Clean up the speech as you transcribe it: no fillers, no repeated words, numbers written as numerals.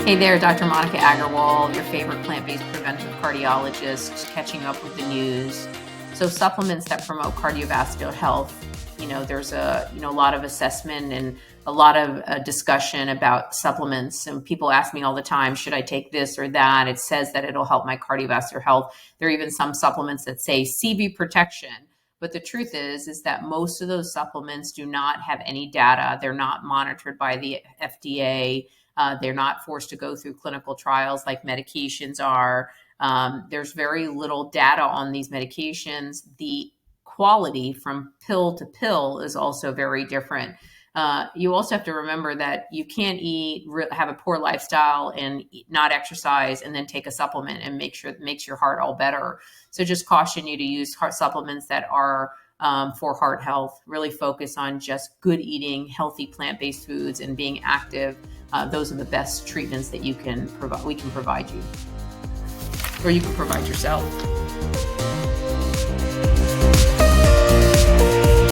Hey there, Dr. Monica Aggarwal, your favorite plant-based preventive cardiologist, catching up with the news. So supplements that promote cardiovascular health, there's a lot of assessment and a lot of discussion about supplements. And people ask me all the time, should I take this or that? It says that it'll help my cardiovascular health. There are even some supplements that say CV protection. But the truth is that most of those supplements do not have any data. They're not monitored by the FDA. They're not forced to go through clinical trials like medications are. There's very little data on these medications. The quality from pill to pill is also very different. You also have to remember that you can't have a poor lifestyle and not exercise and then take a supplement and make sure it makes your heart all better. So just caution you to use heart supplements that are for heart health. Really focus on just good eating, healthy plant-based foods, and being active. Those are the best treatments that we can provide you, or you can provide yourself.